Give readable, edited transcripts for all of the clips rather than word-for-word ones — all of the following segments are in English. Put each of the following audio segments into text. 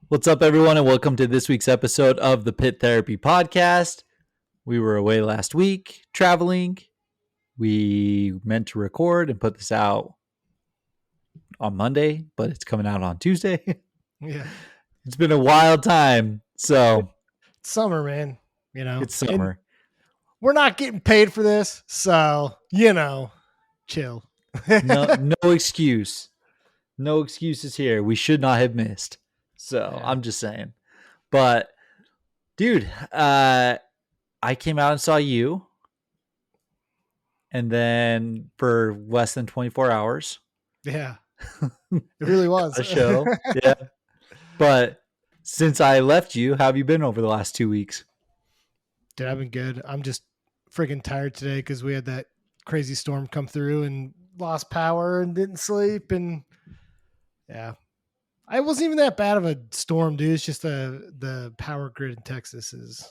What's up, everyone, and welcome to this week's episode of the Pit Therapy Podcast. We were away last week traveling. We meant to record and put this out on Monday, but it's coming out on Tuesday. Yeah. It's been a wild time. So It's summer, man. it's And summer. we're not getting paid for this, so chill. No excuse. No excuses here. We should not have missed. So Yeah. I'm just saying. But dude, I came out and saw you. And then for less than 24 hours, Yeah. It really was a show. Yeah. But since I left you, how have you been over the last 2 weeks? Dude, I've been good. I'm just freaking tired today because we had that crazy storm come through and lost power and didn't sleep. And yeah, it wasn't even that bad of a storm, dude. It's just the power grid in Texas is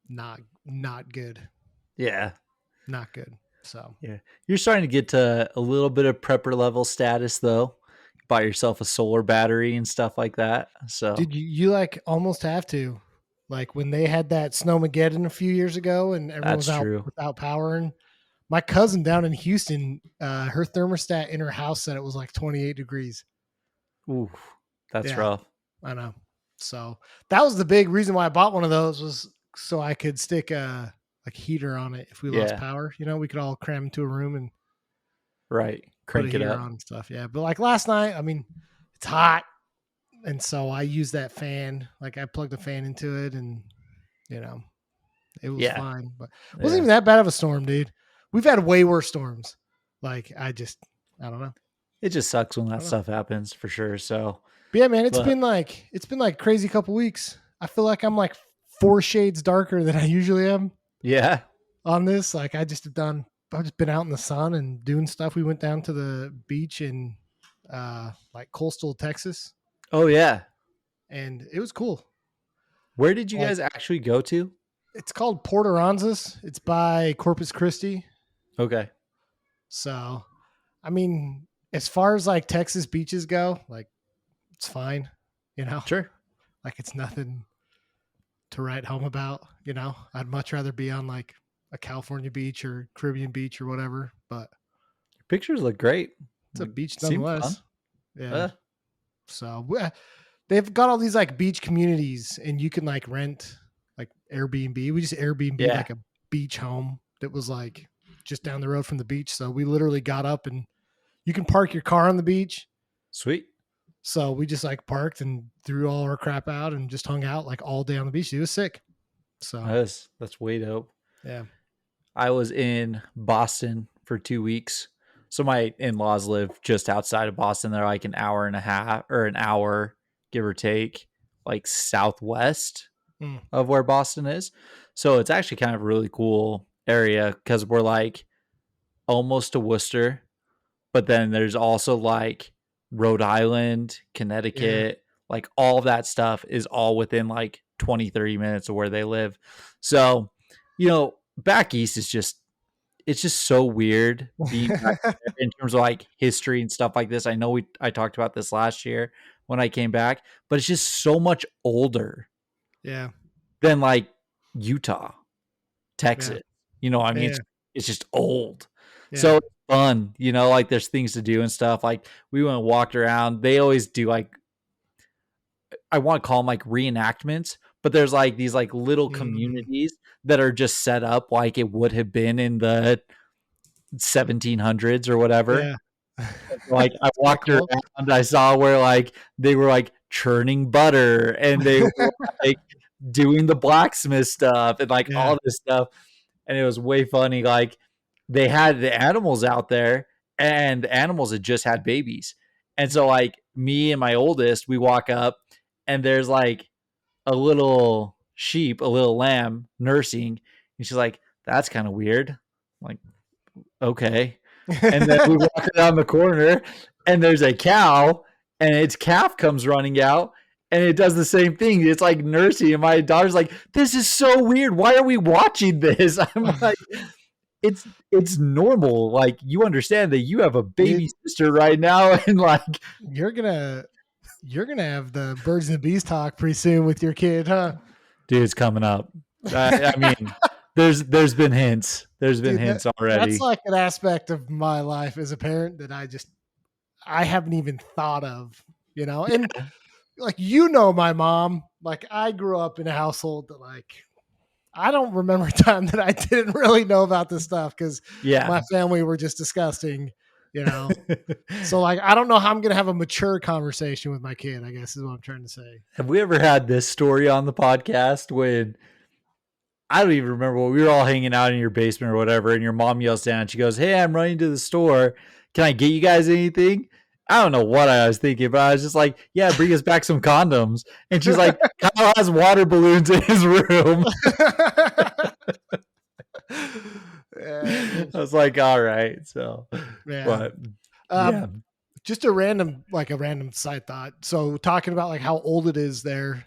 not good. Yeah. Not good. So Yeah. You're starting to get to a little bit of prepper level status, though. Buy yourself a solar battery and stuff like that. So, dude, you like almost have to. Like when they had that snowmageddon a few years ago and everyone that's was out true. without power. And my cousin down in Houston, her thermostat in her house said it was like 28 degrees. Ooh, that's Yeah. rough. I know. So that was the big reason why I bought one of those, was so I could stick a heater on it if we lost Yeah. power. We could all cram into a room and Right. put a Crank it heater up. on and stuff. Yeah. But like last night, I mean, it's hot. And so I used that fan. Like I plugged a fan into it and, it was Yeah. fine. But it wasn't even that bad of a storm, dude. We've had way worse storms. Like I don't know. It just sucks when that stuff happens for sure. So, but yeah, man, it's been like crazy couple weeks. I feel like I'm like 4 shades darker than I usually am. Yeah. On this. Like I've just been out in the sun and doing stuff. We went down to the beach in like coastal Texas. Oh, yeah. And it was cool. Where did you guys actually go to? It's called Port Aransas. It's by Corpus Christi. Okay. So, I mean, as far as like Texas beaches go, like it's fine, Sure. Like it's nothing to write home about, I'd much rather be on like a California beach or Caribbean beach or whatever, but Your pictures look great. it's a beach Seemed nonetheless. fun. Yeah. So they've got all these like beach communities and you can like rent like Airbnb. We just Airbnb like a beach home that was like just down the road from the beach. So we literally got up and you can park your car on the beach. Sweet. So we just like parked and threw all our crap out and just hung out like all day on the beach. It was sick. So that's way dope. Yeah. I was in Boston for 2 weeks. So my in-laws live just outside of Boston. They're like an hour and a half or an hour, give or take, like southwest of where Boston is. So it's actually kind of a really cool area because we're like almost to Worcester, but then there's also like Rhode Island, Connecticut, like all of that stuff is all within like 20, 30 minutes of where they live. So, back east is it's just so weird being back there in terms of like history and stuff like this. I know I talked about this last year when I came back, but it's just so much older. Yeah. Than like Utah, Texas. It's just old. Yeah. So it's fun, like there's things to do and stuff. Like we went and walked around. They always do like, I want to call them like reenactments, but there's like these like little communities that are just set up like it would have been in the 1700s or whatever. Yeah. Like I walked around, I saw where like they were like churning butter and they were like doing the blacksmith stuff and like all this stuff. And it was way funny. Like they had the animals out there and the animals had just had babies. And so like me and my oldest, we walk up and there's like a little sheep, a little lamb nursing. And she's like, that's kind of weird. I'm like, okay. And then we walk around the corner and there's a cow and its calf comes running out and it does the same thing. It's like nursing. And my daughter's like, this is so weird. Why are we watching this? I'm like, it's normal. Like you understand that you have a baby sister right now. And like, you're going to You're gonna have the birds and the bees talk pretty soon with your kid, huh? Dude, it's coming up. I mean, there's been hints. There's been Dude, hints that's already. like an aspect of my life as a parent that I haven't even thought of, And like my mom, like I grew up in a household that like I don't remember a time that I didn't really know about this stuff because Yeah. my family were just disgusting, you know. So like I don't know how I'm gonna have a mature conversation with my kid, I guess is what I'm trying to say. Have we ever had this story on the podcast when I don't even remember what we were all hanging out in your basement or whatever, and your mom yells down. She goes, "Hey, I'm running to the store. Can I get you guys anything?" I don't know what I was thinking, but I was just like, "Yeah, bring us back some condoms." And she's like, "Kyle has water balloons in his room." I Yeah, was like, "All right." So, yeah. but Um, yeah, just a random side thought. So talking about like how old it is there.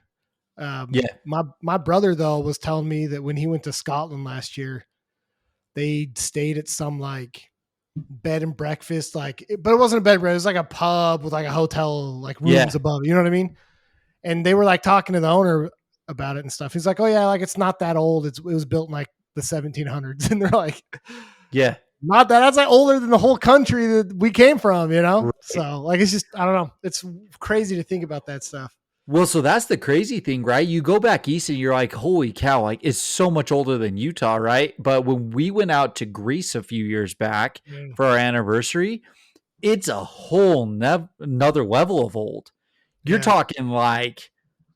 yeah, My brother though was telling me that when he went to Scotland last year, they stayed at some like bed and breakfast, but it wasn't a bed and breakfast. It was like a pub with like a hotel, like rooms yeah, above. You know what I mean? And they were like talking to the owner about it and stuff. He's like, "Oh yeah, like it's not that old. It was built in like the 1700s." And they're like, yeah. "Not that. That's like older than the whole country that we came from." Right. So like it's just I don't know. It's crazy to think about that stuff. Well, so that's the crazy thing, right? You go back east and you're like, holy cow, like it's so much older than Utah, right? But when we went out to Greece a few years back Mm, for our anniversary, it's a whole another level of old. You're yeah, talking like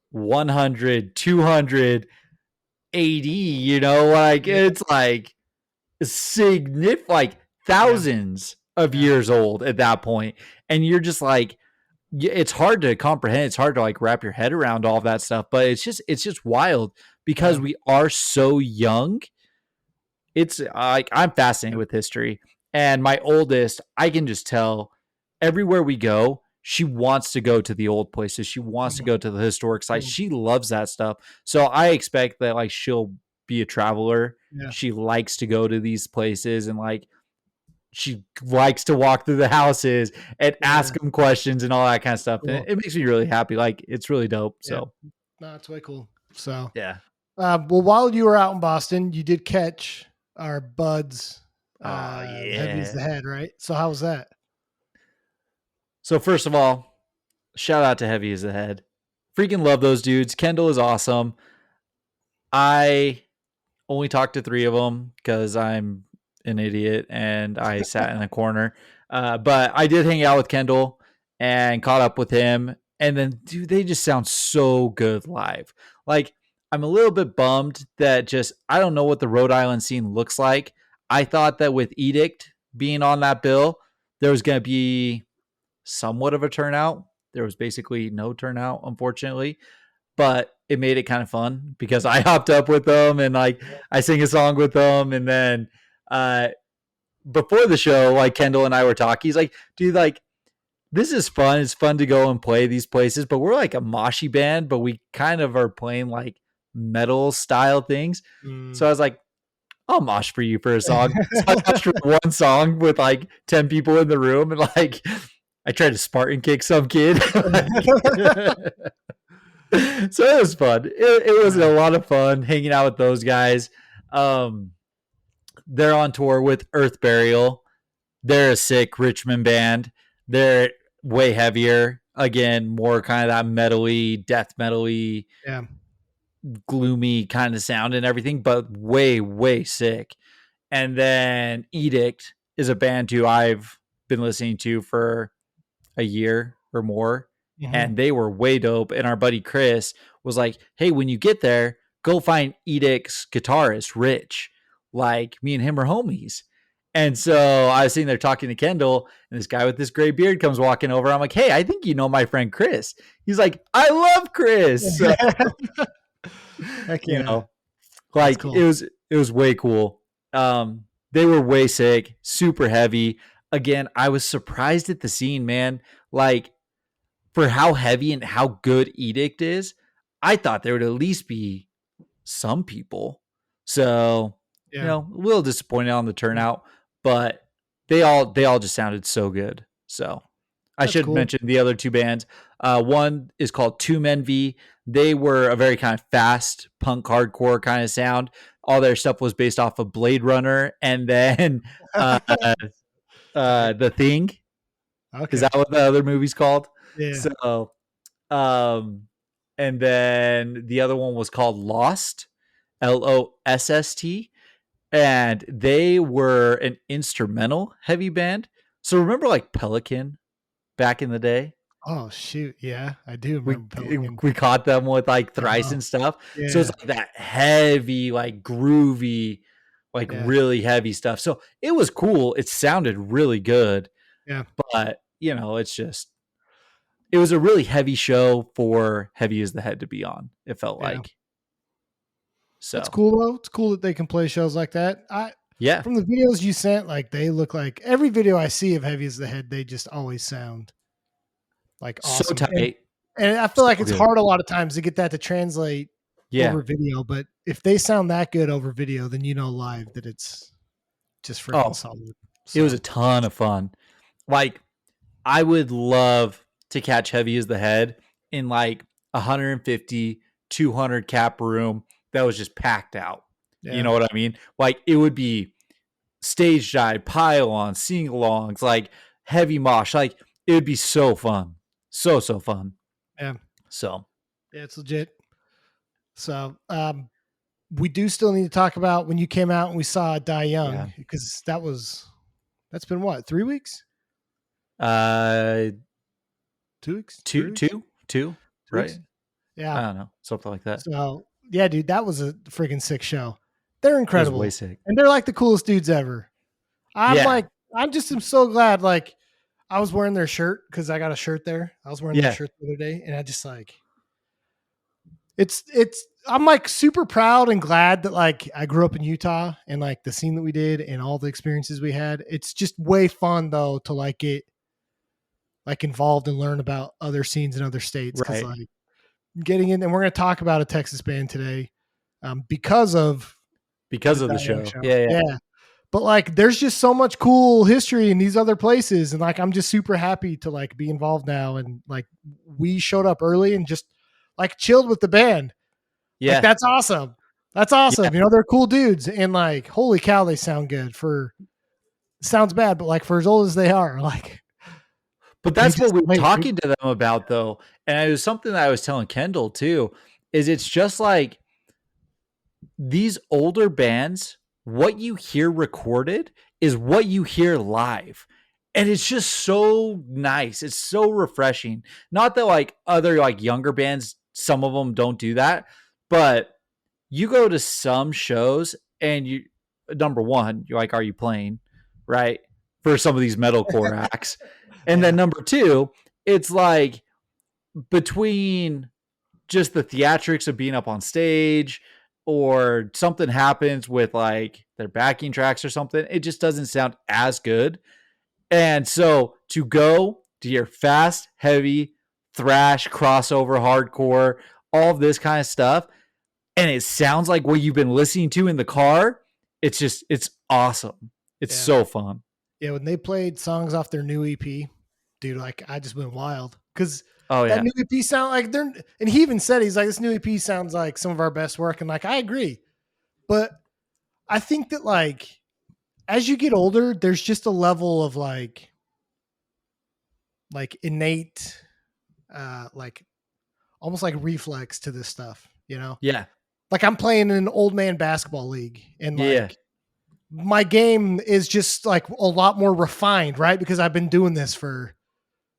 100, 280, like yeah, it's like significant, like yeah, thousands of yeah, years old at that point. And you're just like, it's hard to comprehend. It's hard to like wrap your head around all of that stuff, but it's just wild because yeah, we are so young. It's like I'm fascinated with history, and my oldest, I can just tell everywhere we go, she wants to go to the old places. She wants to mm, go to the historic sites. mm, She loves that stuff. So I expect that like she'll be a traveler. yeah, She likes to go to these places and like she likes to walk through the houses and yeah. ask them questions and all that kind of stuff. And Cool. it makes me really happy. Like it's really dope. Yeah, So no, it's way cool. So, yeah. well, while you were out in Boston, you did catch our buds, Oh heavy as yeah. the head, right? So how was that? So first of all, shout out to Heavy as the Head. Freaking love those dudes. Kendall is awesome. I only talked to three of them because I'm an idiot and I sat in a corner. But I did hang out with Kendall and caught up with him. And then, dude, they just sound so good live. Like, I'm a little bit bummed that just, I don't know what the Rhode Island scene looks like. I thought that with Edict being on that bill, there was going to be somewhat of a turnout. There was basically no turnout, unfortunately, but it made it kind of fun because I hopped up with them and like I sing a song with them. And then uh, before the show, like Kendall and I were talking, he's like, dude, like this is fun. It's fun to go and play these places, but we're like a moshy band, but we kind of are playing like metal style things. Mm. So I was like, I'll mosh for you for a song. So I moshed for one song with like 10 people in the room and like I tried to Spartan kick some kid. Like, so it was fun. It was Yeah, a lot of fun hanging out with those guys. Um, they're on tour with Earth Burial. They're a sick Richmond band. They're way heavier. Again, more kind of that metally, death metally, yeah, gloomy kind of sound and everything, but way, way sick. And then Edict is a band who I've been listening to for a year or more, hmm, and they were way dope. And our buddy Chris was like, "Hey, when you get there, go find Edict's guitarist, Rich. Like me and him are homies." And so I was sitting there talking to Kendall, and this guy with this gray beard comes walking over. I'm like, "Hey, I think you know my friend Chris." He's like, "I love Chris." So, heck you yeah, know, that's like cool. it was way cool. They were way sick, super heavy. Again, I was surprised at the scene, man. Like for how heavy and how good Edict is, I thought there would at least be some people. So, Yeah, a little disappointed on the turnout, but they all just sounded so good. So, I That's should cool. mention the other two bands. One is called Two Men V. They were a very kind of fast punk hardcore kind of sound. All their stuff was based off of Blade Runner, and then uh, Tight. The Thing. Is Okay. that what the other movie's called? Yeah. So, um, and then the other one was called Lost, Lost, and they were an instrumental heavy band. So remember like Pelican back in the day? Oh shoot. Yeah, I do We remember Pelican. we caught them with like thrice Uh-huh. and stuff. So it's Yeah. like that heavy, like groovy, like Yeah. really heavy stuff. So it was cool. It sounded really good, Yeah. but it's just it was a really heavy show for Heavy as the Head to be on. It felt Yeah. like. That's So, cool though. It's cool that they can play shows like that. I yeah. From the videos you sent, like they look like every video I see of Heavy as the Head, they just always sound like So awesome. tight. And I feel So like it's good. hard a lot of times to get that to translate Yeah. over video, but if they sound that good over video, then you know live that it's just freaking Oh, solid. it was a So ton of fun. Like I would love to catch Heavy as the Head in like 150, 200 cap room that was just packed out. You yeah, know what I mean? Like it would be stage dive, pile on, sing alongs, like heavy mosh. Like it would be so fun. So fun. yeah, So, yeah, it's legit. So we do still need to talk about when you came out and we saw Die yeah. Young because that's been what, 3 weeks? Uh 2 weeks? two 3 weeks? two two, 2 weeks? right? Yeah. I don't know. Something like that. So yeah, dude, that was a freaking sick show. They're It was way incredible. sick. And they're like the coolest dudes ever. I'm Yeah. like, I'm just am so glad. Like, I was wearing their shirt because I got a shirt there. I was wearing their Yeah. shirt the other day, and I just like it's I'm like super proud and glad that like I grew up in Utah and like the scene that we did and all the experiences we had. It's just way fun though to like get like involved and learn about other scenes in other states because Right. like getting in and we're gonna talk about a Texas band today because of Because the of the Die Young show. show. Yeah, yeah. Yeah. But like there's just so much cool history in these other places and like I'm just super happy to like be involved now and like we showed up early and just like chilled with the band. Like Yeah. that's awesome. That's Yeah. awesome. You know, they're cool dudes and like holy cow they sound good for sounds bad but like for as old as they are like But they that's what just we were wait, dude. talking to them about though. And it was something that I was telling Kendall too, is it's just like these older bands, what you hear recorded is what you hear live. And it's just so nice. It's so refreshing. Not that like other like younger bands, some of them don't do that, but you go to some shows and you number one, you're like, are you playing? Right? For some of these metalcore acts. And then Yeah. number two, it's like between just the theatrics of being up on stage or something happens with like their backing tracks or something, it just doesn't sound as good. And so to go to your fast, heavy, thrash, crossover, hardcore, all of this kind of stuff, and it sounds like what you've been listening to in the car, it's awesome. It's Yeah. so fun. Yeah, when they played songs off their new EP, dude, like I just went wild because Oh that yeah. new EP sound like they're, and he even said he's like this new EP sounds like some of our best work, and like I agree, but I think that like as you get older, there's just a level of like innate, like almost like reflex to this stuff, you know. Yeah. Like I'm playing in an old man basketball league, and Yeah. like my game is just like a lot more refined, right? Because I've been doing this for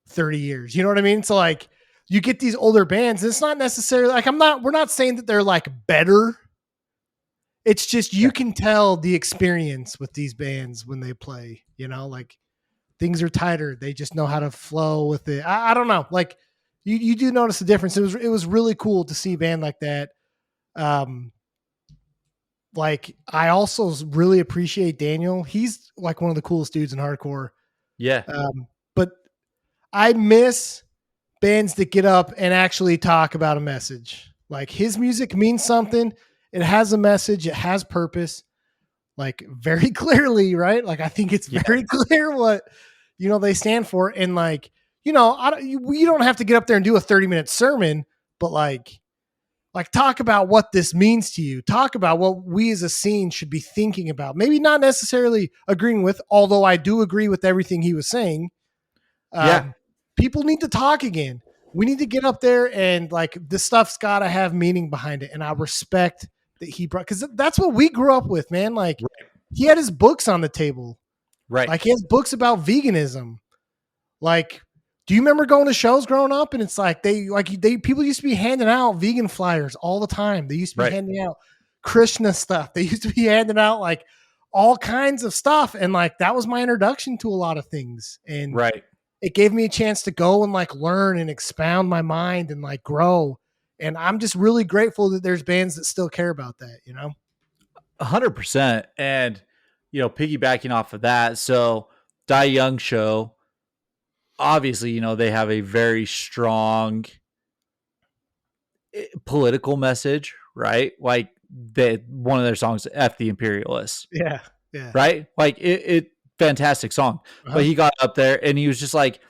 30 years. You know what I mean? So like you get these older bands, and it's not necessarily like we're not saying that they're like better. It's just you Yeah. can tell the experience with these bands when they play, you know, like things are tighter. They just know how to flow with it. I don't know. Like you do notice the difference. It was really cool to see a band like that. Um, like I also really appreciate Daniel. He's like one of the coolest dudes in hardcore. Yeah. But I miss bands that get up and actually talk about a message. Like his music means something. It has a message. It has purpose. Like very clearly, right? Like I think it's Yeah. very clear what they stand for. And like you know, you don't have to get up there and do a 30-minute sermon, but like talk about what this means to you. Talk about what we as a scene should be thinking about. Maybe not necessarily agreeing with, although I do agree with everything he was saying. Yeah. People need to talk again. We need to get up there and like this stuff's got to have meaning behind it. And I respect that he brought, because that's what we grew up with, man. Like Right. he had his books on the table. Right. Like he has books about veganism. Like, do you remember going to shows growing up? And it's like they people used to be handing out vegan flyers all the time. They used to be Right. handing out Krishna stuff. They used to be handing out like all kinds of stuff. And like that was my introduction to a lot of things. And Right. it gave me a chance to go and like learn and expound my mind and like grow. And I'm just really grateful that there's bands that still care about that, you know? 100%. And, piggybacking off of that, so Die Young Show, obviously, they have a very strong political message, right? Like one of their songs, F the Imperialists, Yeah. Yeah. right? Like it fantastic song. But Uh-huh. he got up there and he was just like,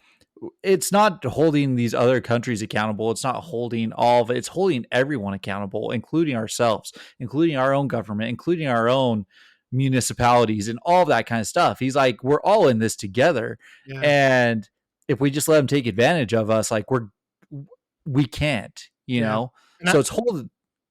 it's not holding these other countries accountable. It's not holding all of it. It's holding everyone accountable, including ourselves, including our own government, including our own municipalities and all of that kind of stuff. He's like, we're all in this together. Yeah. And if we just let them take advantage of us, like we can't, Yeah. And So it's holding.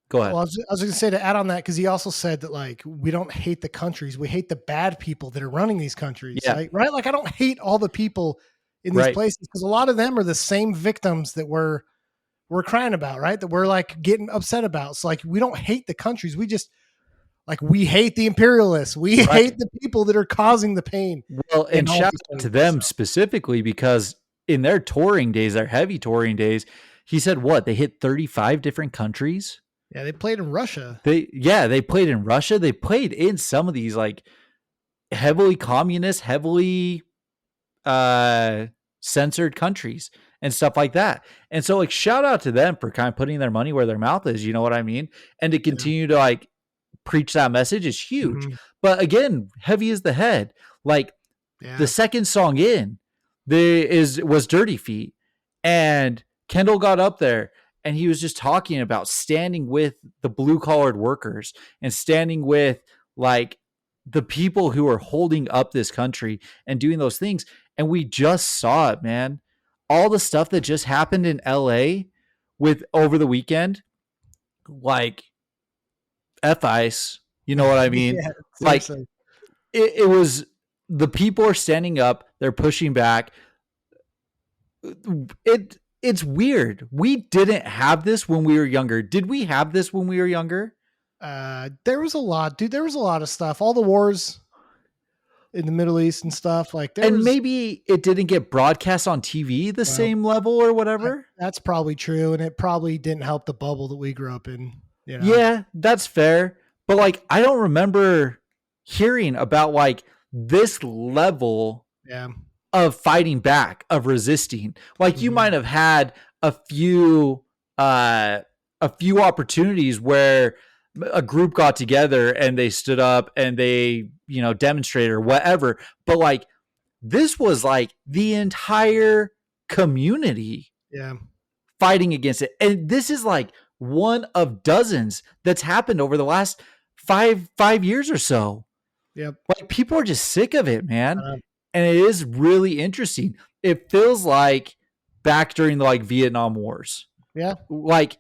Go well, ahead. I was going to say to add on that because he also said that like we don't hate the countries, we hate the bad people that are running these countries, Yeah. like right? Like I don't hate all the people in these Right. places because a lot of them are the same victims that we're crying about, right? That we're like getting upset about. So like we don't hate the countries, we just like we hate the imperialists, we Right. hate the people that are causing the pain Well, in and all shout these out to places. them So specifically because in their touring days, their heavy touring days, he said what? They hit 35 different countries. yeah, they played in Russia. They played in Russia. They played in some of these like heavily communist, heavily censored countries and stuff like that. And so like shout out to them for kind of putting their money where their mouth is, you know what I mean? And to Yeah. continue to like preach that message is huge. Mhm. But again, heavy is the head. Like the Yeah. second song in was Dirty Feet, and Kendall got up there and he was just talking about standing with the blue collared workers and standing with like the people who are holding up this country and doing those things. And we just saw it, man. All the stuff that just happened in LA with over the weekend, like F ice, you know what I mean? Yeah, Like seriously. it was the people are standing up, they're pushing back. It's weird. We didn't have this when we were younger. Did we have this when we were younger? There was a lot, dude. There was a lot of stuff. All the wars in the Middle East and stuff. Like there And was maybe it didn't get broadcast on TV the well, same level or whatever. that's probably true, and it probably didn't help the bubble that we grew up in. You know? Yeah, that's fair. But like I don't remember hearing about like this level Yeah. of fighting back, of resisting. Like you Mhm. might have had a few uh a few opportunities where a group got together and they stood up and they, demonstrated or whatever, but like this was like the entire community Yeah. fighting against it. And this is like one of dozens that's happened over the last five years or so. Yep. Like people are just sick of it, man. Uh, And it is really interesting. It feels like back during the like Vietnam Wars. yeah. Like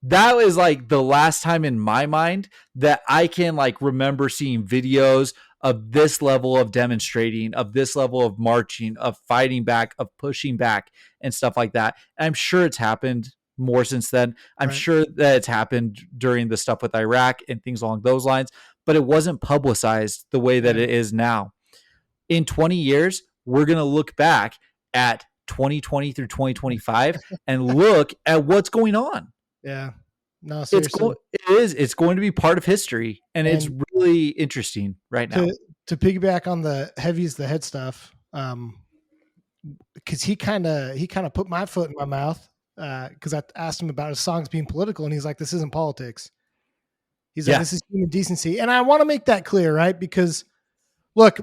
that was like the last time in my mind that I can like remember seeing videos of this level of demonstrating, of this level of marching, of fighting back, of pushing back and stuff like that. And I'm sure it's happened more since then. I'm Right. sure that it's happened during the stuff with Iraq and things along those lines, but it wasn't publicized the way that Yeah. it is now. In 20 years, we're going to look back at 2020 through 2025 and look at what's going on. Yeah. No, It's seriously. going it's going to be part of history, and it's And really interesting right now. to piggyback on the heavies the head stuff, because he kind of put my foot in my mouth because I asked him about his songs being political, and he's like, "This isn't politics." He's like, Yeah. "This is human decency," and I want to make that clear, right? Because look,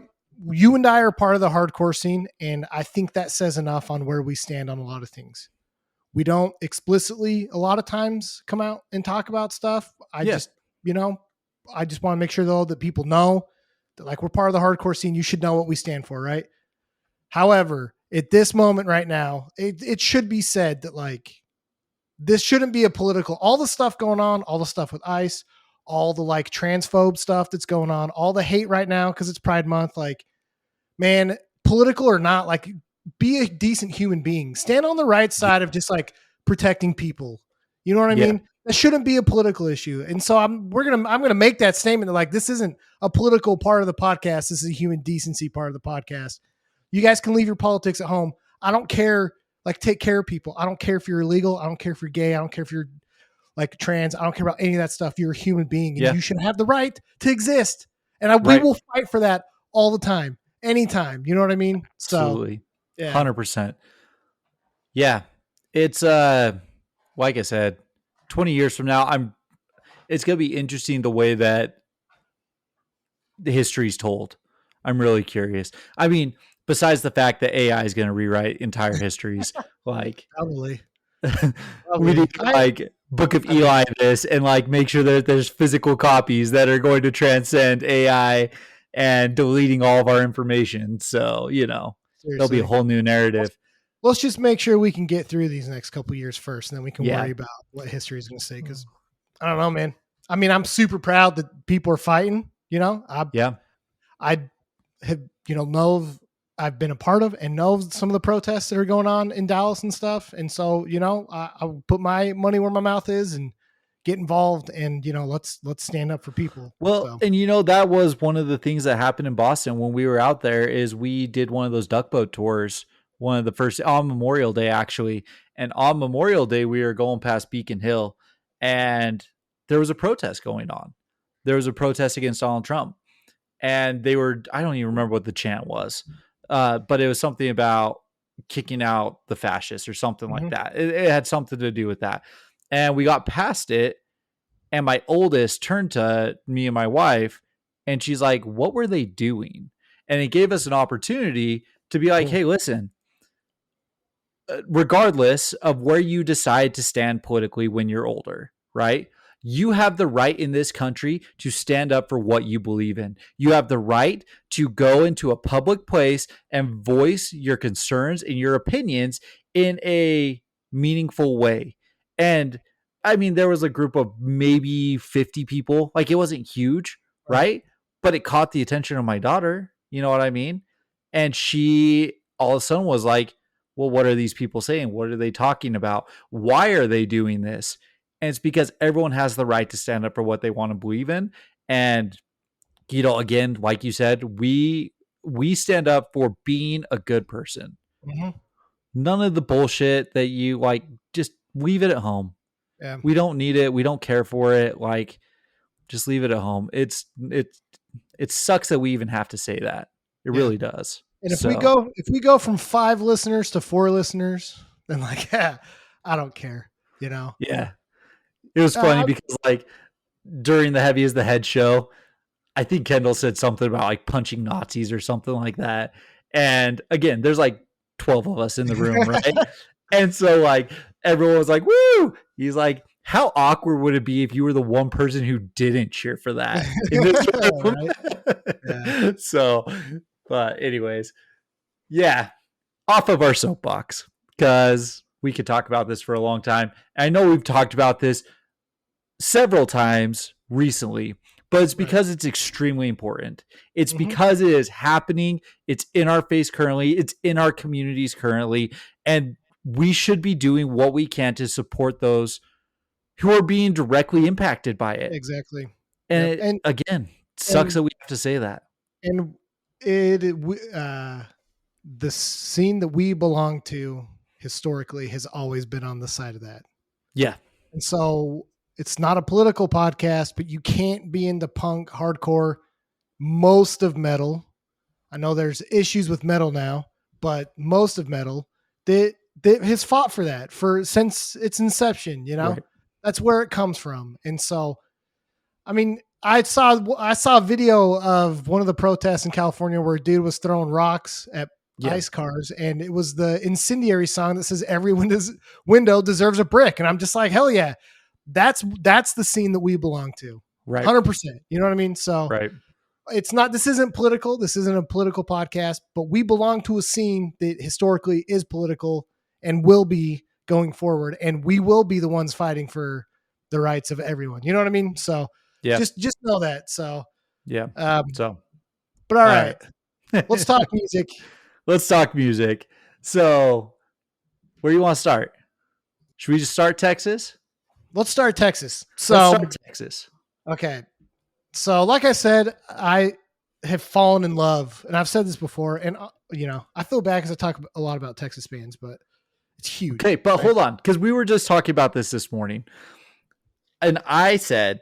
you and I are part of the hardcore scene, and I think that says enough on where we stand on a lot of things. We don't explicitly a lot of times come out and talk about stuff. Yeah. You know, I just want to make sure though that people know that like we're part of the hardcore scene. You should know what we stand for, right? However, at this moment right now, it should be said that like this shouldn't be a political, all the stuff going on, all the stuff with ICE, all the like transphobe stuff that's going on, all the hate right now because it's Pride Month. Like, man, political or not, like be a decent human being. Stand on the right Yeah. side of just like protecting people. You know what I Yeah. mean? That shouldn't be a political issue. And so I'm gonna make that statement that like this isn't a political part of the podcast. This is a human decency part of the podcast. You guys can leave your politics at home. I don't care. Like, take care of people. I don't care if you're illegal. I don't care if you're gay. I don't care if you're like trans. I don't care about any of that stuff. You're a human being and Yeah. you should have the right to exist. And we Right. will fight for that all the time, anytime. You know what I mean? So, Absolutely. yeah. 100%. Yeah. It's like I said, 20 years from now, it's going to be interesting the way that the history's told. I'm really curious. I mean, besides the fact that AI is going to rewrite entire histories, like Probably. we need to, like Book of I mean, Eli this and like make sure that there's physical copies that are going to transcend AI and deleting all of our information. So, there'll be a seriously. whole new narrative. Let's just make sure we can get through these next couple years first, and then we can Yeah. worry about what history is going to say. Because I don't know, man. I mean, I'm super proud that people are fighting. Yeah. I have, I've been a part of and know some of the protests that are going on in Dallas and stuff. And so, I'll put my money where my mouth is and get involved and, let's stand up for people. Well, So, and that was one of the things that happened in Boston when we were out there is we did one of those duck boat tours, one of the first on Memorial Day, actually. And on Memorial Day, we were going past Beacon Hill and there was a protest going on. There was a protest against Donald Trump. And I don't even remember what the chant was, but it was something about kicking out the fascists or something like that. It had something to do with that. And we got past it. And my oldest turned to me and my wife, and she's like, "What were they doing?" And it gave us an opportunity to be like, cool. "Hey, listen, regardless of where you decide to stand politically when you're older, right? You have the right in this country to stand up for what you believe in. You have the right to go into a public place and voice your concerns and your opinions in a meaningful way." And I mean, there was a group of maybe 50 people. Like, it wasn't huge, Right. right? But it caught the attention of my daughter. You know what I mean? And she all of a sudden was like, well, what are these people saying? What are they talking about? Why are they doing this? And it's because everyone has the right to stand up for what they want to believe in. And, again, like you said, we stand up for being a good person. Mm-hmm. None of the bullshit that you like, just leave it at home. Yeah. We don't need it. We don't care for it. Like, just leave it at home. It sucks that we even have to say that. It really does. And so, if we go from 5 listeners to 4 listeners, then like, yeah, I don't care, Yeah. It was funny because like during the Heavy is the Head show, I think Kendall said something about like punching Nazis or something like that. And again, there's like 12 of us in the room, right? And so like everyone was like, woo! He's like, how awkward would it be if you were the one person who didn't cheer for that in this room? Right? Yeah. So, but anyways, yeah, off of our soapbox because we could talk about this for a long time. I know we've talked about this several times recently, but it's because it's extremely important. It's because it is happening. It's in our face currently. It's in our communities currently. And we should be doing what we can to support those who are being directly impacted by it. Exactly. And, Yep. it, again, sucks that we have to say that. And the scene that we belong to historically has always been on the side of that. Yeah. And so it's not a political podcast, but you can't be into punk, hardcore, most of metal. I know there's issues with metal now, but most of metal that has fought for that since its inception, Right. That's where it comes from. And so, I mean, I saw a video of one of the protests in California where a dude was throwing rocks at Yeah. ice cars, and it was the Incendiary song that says every window deserves a brick, and I'm just like, hell yeah, that's the scene that we belong to, Right. 100%. You know what I mean? So Right. it's not. This isn't political. This isn't a political podcast, but we belong to a scene that historically is political and will be going forward, and we will be the ones fighting for the rights of everyone. You know what I mean? So Yeah. just know that. So, Yeah. um, So, but all all right, let's right. talk music. Let's talk music. So, where do you want to start? Should we just start Texas? Let's start Texas. Let's So, start Texas. okay. So, like I said, I have fallen in love, and I've said this before, and I feel bad because I talk a lot about Texas bands, but it's huge, Okay, but right? hold on, because we were just talking about this morning, and I said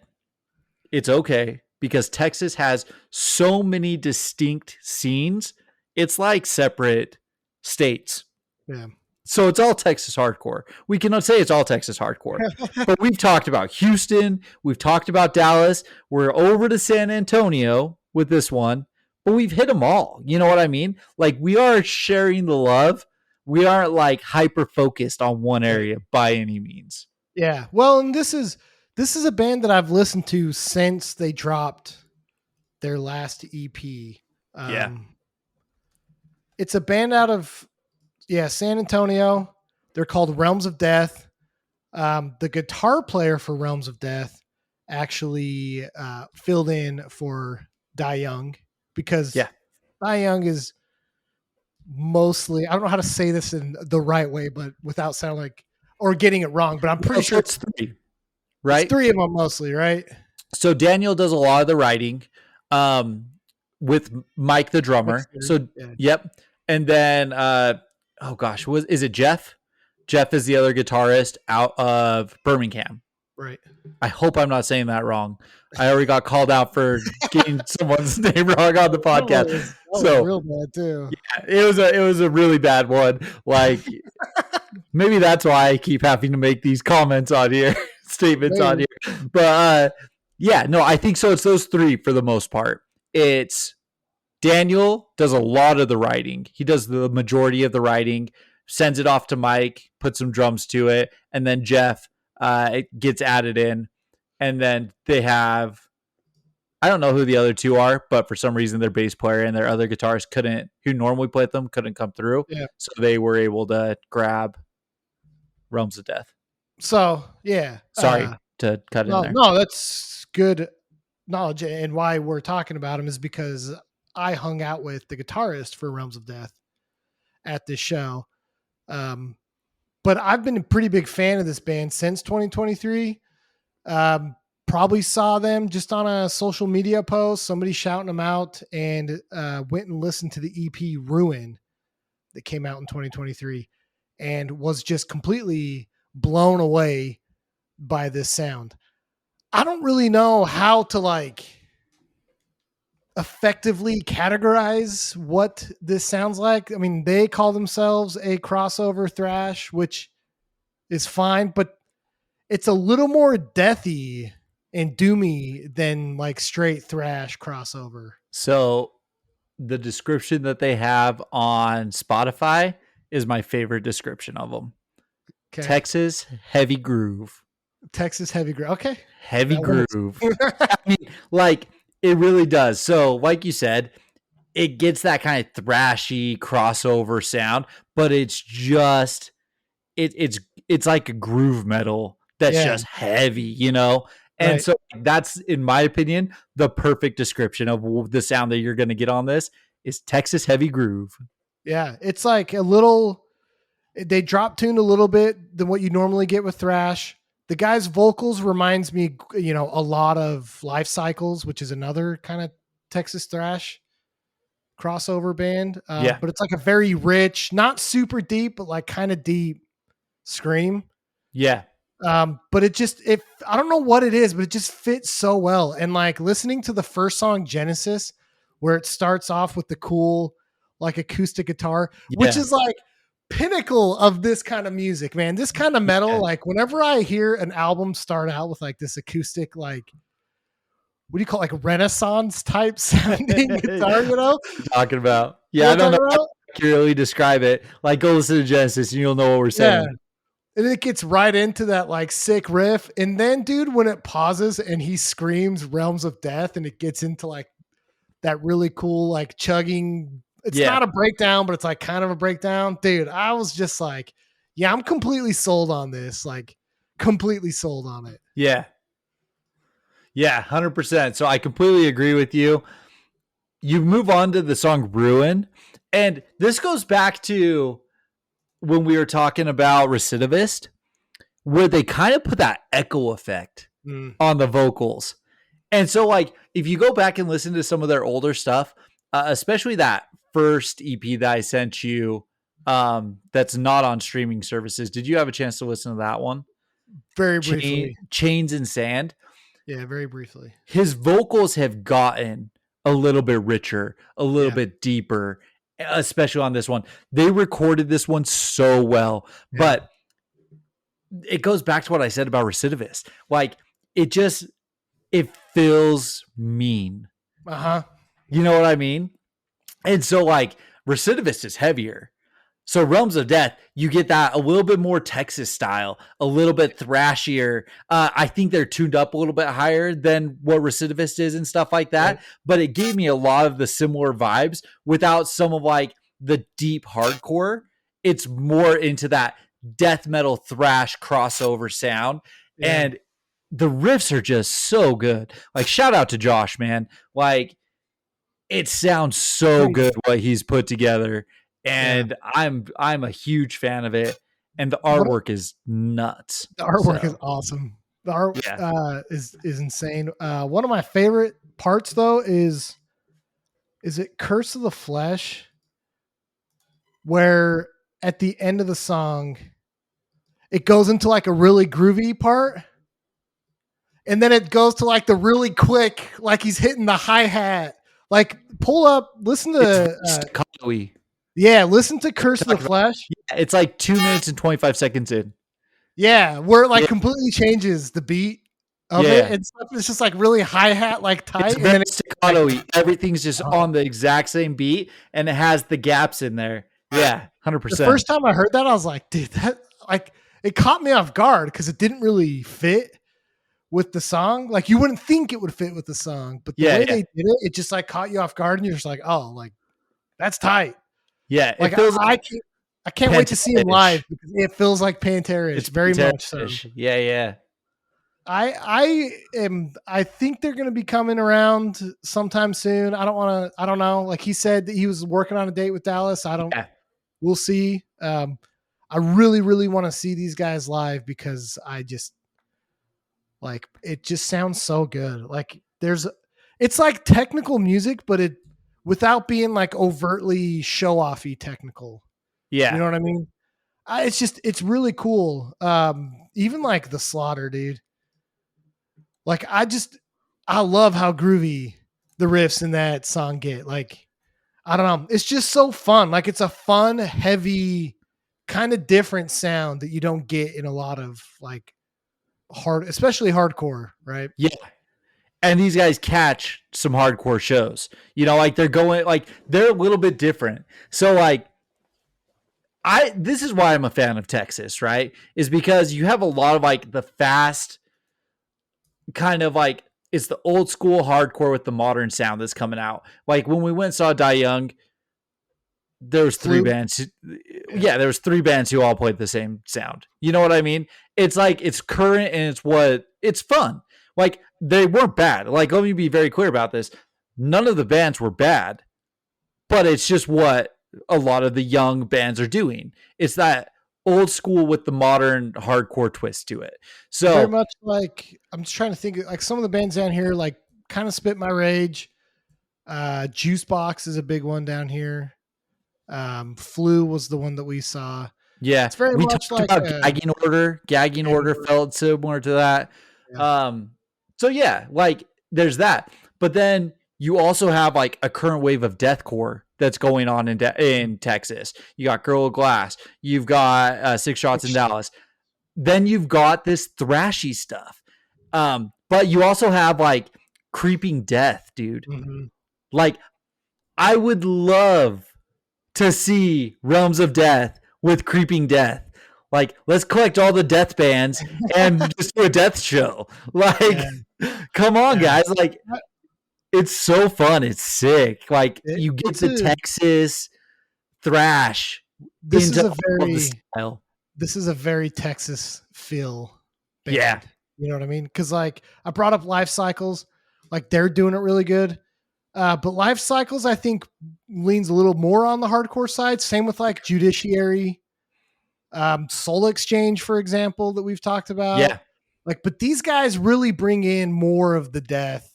it's okay because Texas has so many distinct scenes. It's like separate states. Yeah. So it's all Texas hardcore. We cannot say it's all Texas hardcore, but we've talked about Houston. We've talked about Dallas. We're over to San Antonio with this one, but we've hit them all. You know what I mean? Like we are sharing the love. We aren't like hyper focused on one Right. area by any means. Yeah. Well, and this is a band that I've listened to since they dropped their last EP. Yeah. It's a band out of San Antonio. They're called Realms of Death. The guitar player for Realms of Death actually filled in for Die Young because Yeah. Die Young is mostly, I don't know how to say this in the right way, but without sounding like or getting it wrong, but I'm pretty Well, so sure it's three, it's right? three of them mostly, right? So Daniel does a lot of the writing um, with Mike the drummer. Mixer. So Yeah, yep, and then oh gosh, is it Jeff? Jeff is the other guitarist out of Birmingham. right. I hope I'm not saying that wrong. I already got called out for getting someone's name wrong on the podcast. That was So real bad too. yeah, it was a really bad one. Like maybe that's why I keep having to make these comments on here, statements on Maybe. here. But yeah, no, I think so. It's those three for the most part. It's Daniel does a lot of the writing. He does the majority of the writing, sends it off to Mike, puts some drums to it, and then Jeff it gets added in. And then they have I don't know who the other two are, but for some reason their bass player and their other guitarist who normally play with them, couldn't come through. Yeah. So they were able to grab Realms of Death. So yeah. Sorry to cut in there. No, that's good knowledge. And why we're talking about him is because I hung out with the guitarist for Realms of Death at this show. But I've been a pretty big fan of this band since 2023. Probably saw them just on a social media post, somebody shouting them out, and went and listened to the EP Ruin that came out in 2023 and was just completely blown away by this sound. I don't really know how to like effectively categorize what this sounds like. I mean, they call themselves a crossover thrash, which is fine, but it's a little more deathy and doomy than like straight thrash crossover. So the description that they have on Spotify is my favorite description of them. Okay. Texas heavy groove. Texas heavy groove. Okay. Heavy That works. groove. I mean, like it really does. So, like you said, it gets that kind of thrashy crossover sound, but it's just it's like a groove metal that's Yeah. just heavy, you know? And Right. so that's in my opinion the perfect description of the sound that you're going to get on this is Texas heavy groove. Yeah. It's like a little, they drop tuned a little bit than what you normally get with thrash. The guy's vocals reminds me, a lot of Life Cycles, which is another kind of Texas thrash crossover band. Yeah. But it's like a very rich, not super deep, but like kind of deep scream. Yeah. But I don't know what it is, but it just fits so well. And like listening to the first song, Genesis, where it starts off with the cool, like acoustic guitar, which Yeah. is like pinnacle of this kind of music, man. This kind of metal, Yeah. like whenever I hear an album start out with like this acoustic, like what do you call it, like Renaissance type sounding guitar, you know? Talking about. You Yeah, know I what don't I'm know talking how to about? accurately describe it. Like, go listen to Genesis and you'll know what we're Yeah. saying. And it gets right into that like sick riff. And then, dude, when it pauses and he screams Realms of Death and it gets into like that really cool, like chugging. It's Yeah, not a breakdown, but it's like kind of a breakdown. Dude, I was just like, yeah, I'm completely sold on this. Like, completely sold on it. yeah, yeah, 100%. So I completely agree with you. You move on to the song Ruin. And this goes back to when we were talking about Recidivist, where they kind of put that echo effect Mm, on the vocals. And so, like, if you go back and listen to some of their older stuff, especially that first EP that I sent you, that's not on streaming services, did you have a chance to listen to that one? very briefly. Chains and Sand. Yeah, very briefly. His vocals have gotten a little bit richer, a little Yeah. bit deeper, especially on this one. They recorded this one so well, Yeah. but it goes back to what I said about Recidivist. Like, it just it feels mean. Uh huh. You know what I mean? And so, like, Recidivist is heavier. So Realms of Death, you get that a little bit more Texas style, a little bit thrashier. I think they're tuned up a little bit higher than what Recidivist is and stuff like Right. that. But it gave me a lot of the similar vibes without some of like the deep hardcore. It's more into that death metal thrash crossover sound. Yeah. And the riffs are just so good. Like, shout out to Josh, man. Like, it sounds so Crazy. good what he's put together, Yeah. and I'm a huge fan of it, and the What artwork is nuts. the artwork is So awesome. The art yeah, is insane. One of my favorite parts though is it Curse of the Flesh, where at the end of the song it goes into like a really groovy part, and then it goes to like the really quick, like he's hitting the hi hat. Like pull up, listen it's to staccato-y. yeah, listen to Curse of the Flesh. Yeah, it's like 2 minutes and 25 seconds in. Yeah, where it like Yeah, completely changes the beat of it yeah, and stuff. It's just like really hi hat like it's tight, and very then it's like staccato-y. Everything's just oh. on the exact same beat, and it has the gaps in there. Yeah, hundred The percent. first time I heard that, I was like, dude, that like it caught me off guard because it didn't really fit with the song. Like you wouldn't think it would fit with the song, but the Yeah, way yeah, they did it, it just like caught you off guard, and you're just like, oh, like that's tight. yeah. It Like feels I like can't, I can't wait to see him live Pantera-ish. because it feels like Pantera-ish, It's very much so. Pantera-ish. Yeah, yeah, I think they're going to be coming around sometime soon. I don't know. Like he said that he was working on a date with Dallas. yeah, We'll see. I really, really want to see these guys live because I just like, it just sounds so good. Like it's like technical music, but it, without being like overtly show offy technical. You yeah. know what I mean? It's really cool. Even like the Slaughter, dude. Like I love how groovy the riffs in that song get. Like I don't know, it's just so fun. Like it's a fun, heavy, kind of different sound that you don't get in a lot of like hard, especially hardcore, right? Yeah. And these guys catch some hardcore shows. You know, like they're a little bit different. So like this is why I'm a fan of Texas, right? Is because you have a lot of like the fast kind of like it's the old school hardcore with the modern sound that's coming out. Like when we went and saw Die Young, there was three Flu, bands. yeah, Yeah, there was three bands who all played the same sound. You know what I mean? It's like it's current and it's fun. Like they weren't bad. Like let me be very clear about this. None of the bands were bad, but it's just what a lot of the young bands are doing. It's that old school with the modern hardcore twist to it. very So much like I'm just trying to think. Like some of the bands down here, like kind of Spit My Rage. Juice Box is a big one down here. Flu was the one that we saw. yeah, It's very we much talked like about gagging order. Gagging Gang order Order. felt similar to that. Yeah. Um, so yeah, like there's that. But then you also have like a current wave of deathcore that's going on in Texas. You got Girl of Glass. You've got Six Shots in Dallas. Then you've got this thrashy stuff. But you also have like Creeping Death, dude. Mm-hmm. Like, I would love to see Realms of Death with Creeping Death. Like, let's collect all the death bands and just do a death show. Yeah, Like, come on, yeah. guys. Like, it's so fun. It's sick. Like, you get It's the a Texas thrash this is into a all of the very style. this is a very Texas feel Yeah. band. You know what I mean? Because like I brought up Life Cycles, like they're doing it really good. But Life Cycles, I think, leans a little more on the hardcore side. Same with like Judiciary, Soul Exchange, for example, that we've talked about. Yeah. Like, but these guys really bring in more of the death,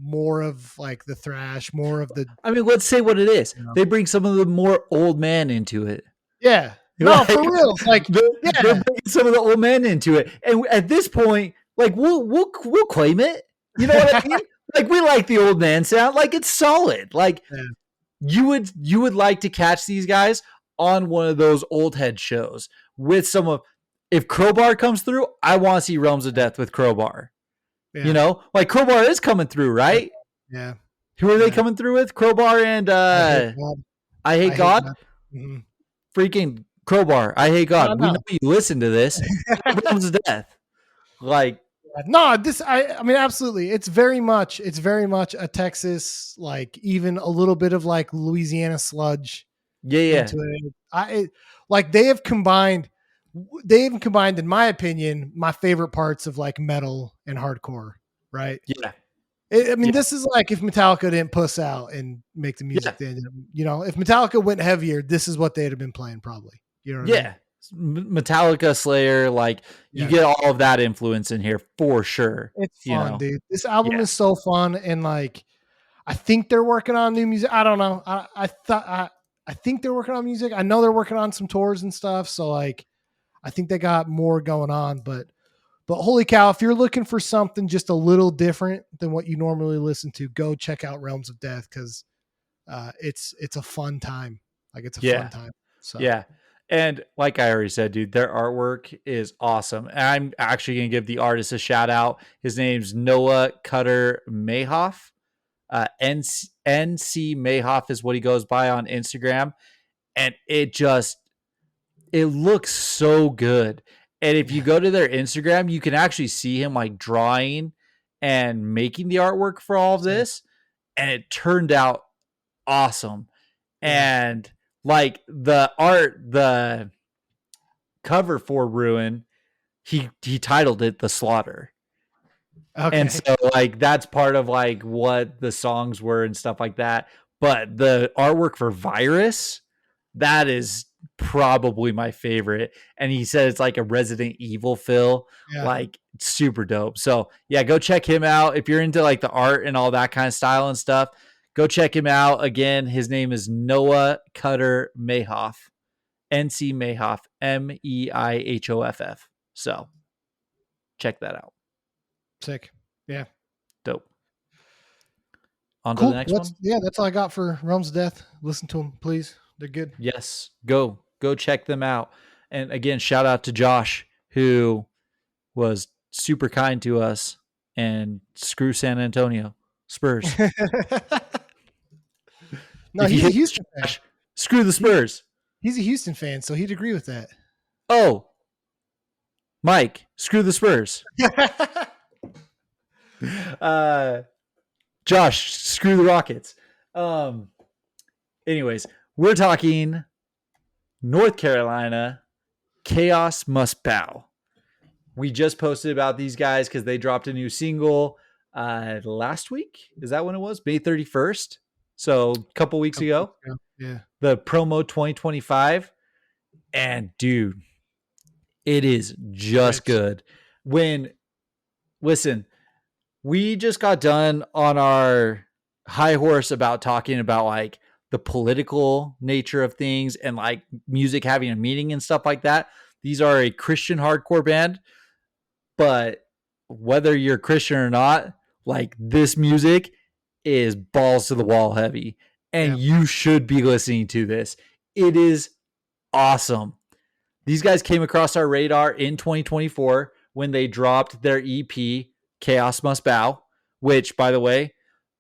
more of like the thrash, more of the I mean, let's say what it is. you know. They bring some of the more old man into it. Yeah. No, Like, for real. Like, they're yeah. bringing some of the old men into it, and at this point, like we'll claim it. You know what I mean? Like, we like the old man sound. Like, it's solid. Like, Yeah. you would like to catch these guys on one of those old head shows with some of. If Crowbar comes through, I want to see Realms of Death with Crowbar. You Yeah. know, like Crowbar is coming through, right? Yeah. Who are they Yeah. coming through with? Crowbar and I hate God. I Hate I hate God. God. Mhm. Freaking Crowbar. I Hate No, God. We know no. you listen to this. Realms of Death. Like, No, this I mean absolutely. It's very much a Texas, like even a little bit of like Louisiana sludge yeah, yeah, into it. Like they have combined in my opinion my favorite parts of like metal and hardcore, right? yeah, I mean yeah, this is like if Metallica didn't puss out and make the yeah, music they ended up, if Metallica went heavier, this is what they'd have been playing probably. You know what I mean? yeah. Metallica, Slayer, like, you Yeah. get all of that influence in here for sure. It's You fun, know, dude. This album yeah, is so fun and like I think they're working on new music. I don't know. I think they're working on music. I know they're working on some tours and stuff. So like I think they got more going on. But holy cow, if you're looking for something just a little different than what you normally listen to, go check out Realms of Death because it's a fun time. Like it's a fun yeah, time. So yeah. And like I already said, dude, their artwork is awesome. And I'm actually gonna give the artist a shout out. His name's Noah Cutter Mayhoff. NC Mayhoff is what he goes by on Instagram, and it looks so good. And if you go to their Instagram, you can actually see him like drawing and making the artwork for all of sick. this, and it turned out awesome. Yeah. And like the cover for Ruin, he titled it The Slaughter. And Okay. so like that's part of like what the songs were and stuff like that. But the artwork for Virus, that is probably my favorite. And he said it's like a Resident Evil feel, Yeah. like super dope. So yeah, go check him out. If you're into like the art and all that kind of style and stuff, go check him out. Again, his name is Noah Cutter Mayhoff. NC Mayhoff, Meihoff. So check that out. Sick. Yeah. Dope. On to the Cool. next one. That's all I got for Realms of Death. Listen to them, please. They're good. Yes, go check them out. And again, shout out to Josh, who was super kind to us, and screw San Antonio Spurs. No, If you he's a hate Houston fan. Josh, screw the Spurs. He's a Houston fan, so he'd agree with that. Oh, Mike, screw the Spurs. Uh, Josh, screw the Rockets. Anyways, we're talking North Carolina. Chaos Must Bow. We just posted about these guys because they dropped a new single last week. Is that when it was? May 31st. So a couple weeks ago. Yeah. The promo 2025. And dude, it is just Rich. good. Listen, we just got done on our high horse about talking about like the political nature of things and like music having a meaning and stuff like that. These are a Christian hardcore band, but whether you're Christian or not, like this music is balls to the wall heavy, and Yeah. you should be listening to this. It is awesome. These guys came across our radar in 2024 when they dropped their EP Chaos Must Bow, which, by the way,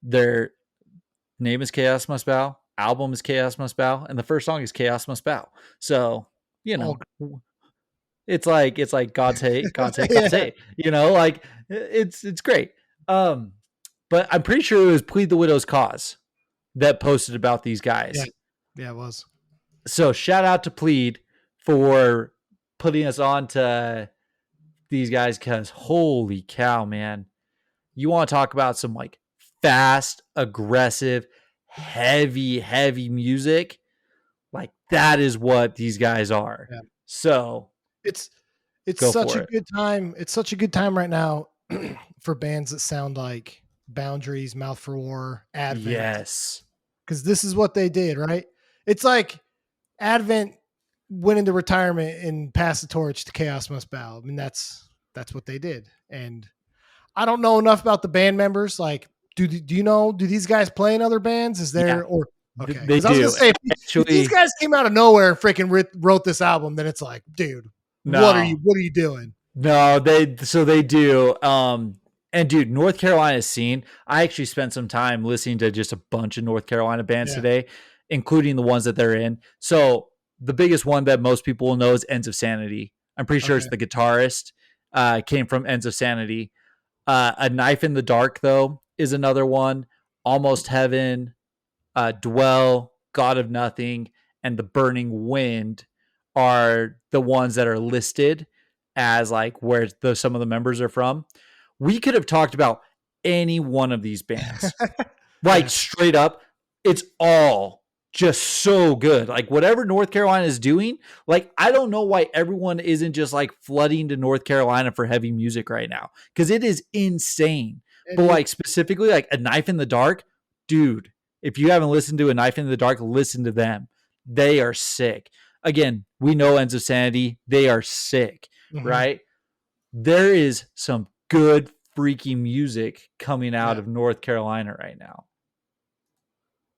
their name is Chaos Must Bow, album is Chaos Must Bow, and the first song is Chaos Must Bow. So, you Oh, know, it's like God's hate, God's hate, God's yeah, hate. Like it's great. Um, but I'm pretty sure it was Plead the Widow's Cause that posted about these yeah, guys. yeah. It was. So shout out to Plead for putting us on to these guys because holy cow, man. You want to talk about some like fast, aggressive, heavy music? Like that is what these guys are. Yeah. So It's it's go such for a it. good time. It's such a good time right now for bands that sound like Boundaries, Mouth for War, Advent, Yes. because this is what they did, right? It's like Advent went into retirement and passed the torch to Chaos Must Bow. I mean, that's what they did. And I don't know enough about the band members. Like, do you know? Do these guys play in other bands? Is Yeah, there or okay? they Because I was gonna do. say if these Actually, guys came out of nowhere and freaking wrote this album, then it's like, dude, no. what are you doing? No, they do. And dude, North Carolina scene. I actually spent some time listening to just a bunch of North Carolina bands Yeah. today, including the ones that they're in. So the biggest one that most people will know is Ends of Sanity. I'm pretty sure Okay. it's the guitarist. Came from Ends of Sanity. A Knife in the Dark though is another one. Almost Heaven, Dwell, God of Nothing, and The Burning Wind are the ones that are listed as like where some of the members are from. We could have talked about any one of these bands. Like Yeah. straight up, it's all just so good. Like whatever North Carolina is doing, like I don't know why everyone isn't just like flooding to North Carolina for heavy music right now because it is insane. It But is. like specifically like A Knife in the Dark, dude, if you haven't listened to A Knife in the Dark, listen to them. They are sick. Again, we know Ends of Sanity, they are sick, Mhm. right? There is some good freaky music coming out Yeah. of North Carolina right now.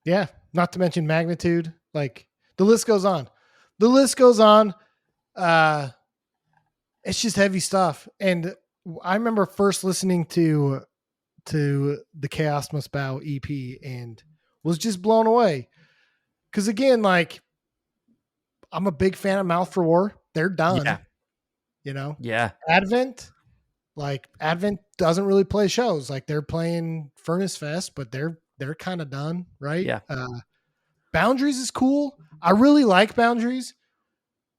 Yeah. Not to mention Magnitude. Like the list goes on. The list goes on. Uh, it's just heavy stuff. And I remember first listening to the Chaos Must Bow EP and was just blown away. Because again, like I'm a big fan of Mouth for War. They're Yeah. done. You know, Yeah. Advent, like Advent doesn't really play shows. Like they're playing Furnace Fest, but they're kind of done, right? Yeah. Boundaries is cool. I really like Boundaries.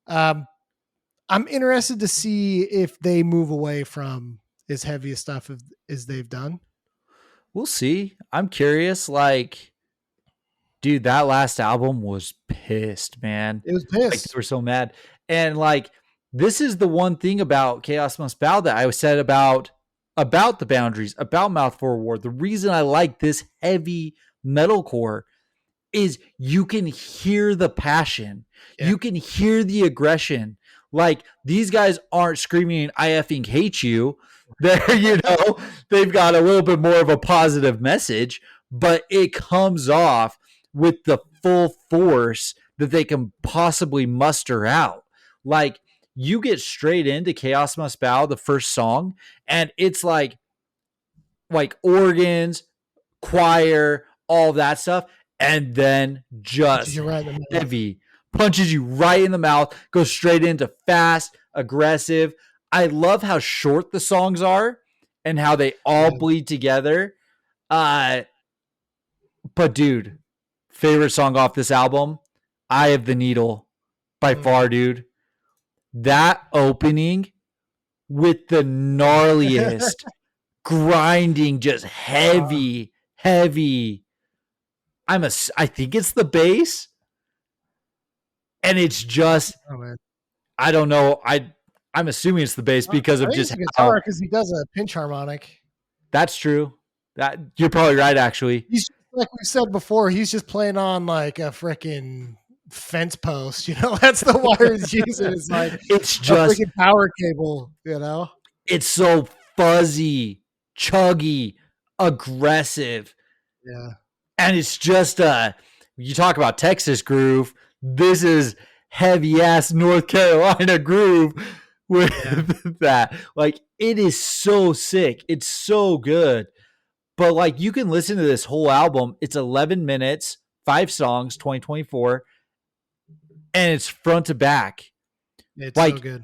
Um, I'm interested to see if they move away from as heavy a stuff as they've done. We'll see. I'm curious. Like, dude, that last album was pissed, man. It was Like they pissed. were so mad. And like this is the one thing about Chaos Must Bow that I said about the Boundaries, about Mouth for War. The reason I like this heavy metalcore is you can hear the passion. Yeah. You can hear the aggression. Like these guys aren't screaming, I effing hate you. They're, they've got a little bit more of a positive message, but it comes off with the full force that they can possibly muster out. Like you get straight into Chaos Must Bow, the first song, and it's like organs, choir, all that stuff, and then Punches just you right in the mouth. heavy punches you right in the mouth, goes straight into fast, aggressive. I love how short the songs are and how they all Yeah. bleed together. Uh, but dude, favorite song off this album, Eye of the Needle, by Mm. far, dude. That opening with the gnarliest, grinding, just heavy. I think it's the bass, and it's just Oh man. I don't know. I'm assuming it's the bass because I of think just it's a guitar how because he does a pinch harmonic. that's true. That you're probably right, actually. He's like we said before, he's just playing on like a freaking fence post. You know, that's the wire he's using. It's like It's a just freaking power cable. You know. it's so fuzzy, chuggy, aggressive, Yeah. and it's just you talk about Texas groove. This is heavy ass North Carolina groove with Yeah. that. Like it is so sick. It's so good. But like you can listen to this whole album. It's 11 minutes, 5 songs, 2024, and it's front to back. It's so Like good.